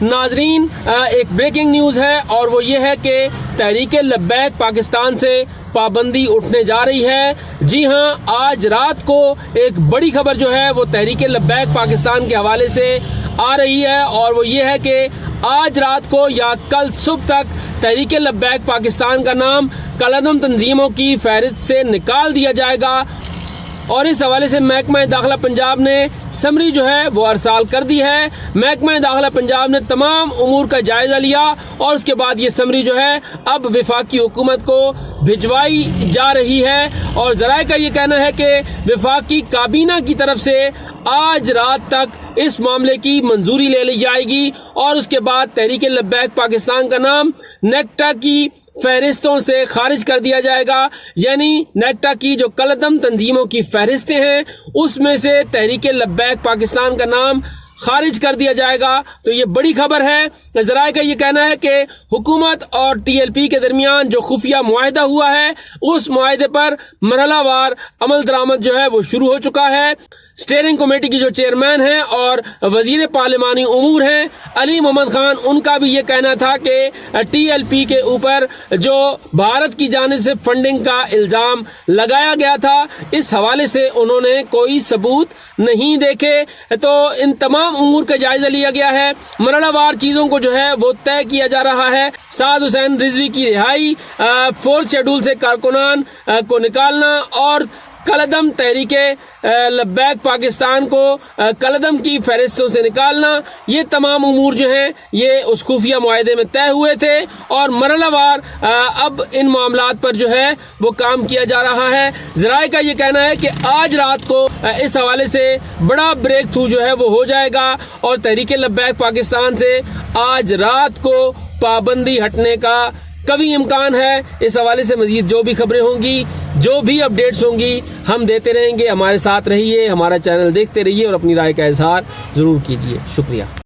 ناظرین ایک breaking news ہے اور وہ یہ ہے کہ تحریک لبیک پاکستان سے پابندی اٹھنے جا رہی ہے۔ جی ہاں، آج رات کو ایک بڑی خبر جو ہے وہ تحریک لبیک پاکستان کے حوالے سے آ رہی ہے اور وہ یہ ہے کہ آج رات کو یا کل صبح تک تحریک لبیک پاکستان کا نام کالعدم تنظیموں کی فہرست سے نکال دیا جائے گا، اور اس حوالے سے محکمہ داخلہ پنجاب نے سمری جو ہے وہ ارسال کر دی ہے۔ محکمہ داخلہ پنجاب نے تمام امور کا جائزہ لیا اور اس کے بعد یہ سمری جو ہے اب وفاقی حکومت کو بھجوائی جا رہی ہے، اور ذرائع کا یہ کہنا ہے کہ وفاقی کابینہ کی طرف سے آج رات تک اس معاملے کی منظوری لے لی جائے گی اور اس کے بعد تحریک لبیک پاکستان کا نام نیکٹا کی فہرستوں سے خارج کر دیا جائے گا، یعنی نیکٹا کی جو کالعدم تنظیموں کی فہرستیں ہیں اس میں سے تحریک لبیک پاکستان کا نام خارج کر دیا جائے گا۔ تو یہ بڑی خبر ہے۔ ذرائع کا یہ کہنا ہے کہ حکومت اور ٹی ایل پی کے درمیان جو خفیہ معاہدہ ہوا ہے اس معاہدے پر مرحلہ وار عمل درآمد جو ہے وہ شروع ہو چکا ہے۔ اسٹیئرنگ کمیٹی کی جو چیئرمین ہیں اور وزیر پارلیمانی امور ہیں علی محمد خان، ان کا بھی یہ کہنا تھا کہ ٹی ایل پی کے اوپر جو بھارت کی جانب سے فنڈنگ کا الزام لگایا گیا تھا اس حوالے سے انہوں نے کوئی ثبوت نہیں دیکھے، تو ان تمام امور کا جائزہ لیا گیا ہے۔ مرحلہ وار چیزوں کو جو ہے وہ طے کیا جا رہا ہے۔ سعد حسین رضوی کی رہائی، 4 شیڈول سے کارکنان کو نکالنا اور کالعدم تحریک لبیک پاکستان کو کالعدم کی فہرستوں سے نکالنا، یہ تمام امور جو ہیں یہ اس خفیہ معاہدے میں طے ہوئے تھے اور مرحلہ وار اب ان معاملات پر جو ہے وہ کام کیا جا رہا ہے۔ ذرائع کا یہ کہنا ہے کہ آج رات کو اس حوالے سے بڑا بریک تھرو جو ہے وہ ہو جائے گا اور تحریک لبیک پاکستان سے آج رات کو پابندی ہٹنے کا قوی امکان ہے۔ اس حوالے سے مزید جو بھی خبریں ہوں گی، جو بھی اپڈیٹس ہوں گی، ہم دیتے رہیں گے۔ ہمارے ساتھ رہیے، ہمارا چینل دیکھتے رہیے اور اپنی رائے کا اظہار ضرور کیجیے۔ شکریہ۔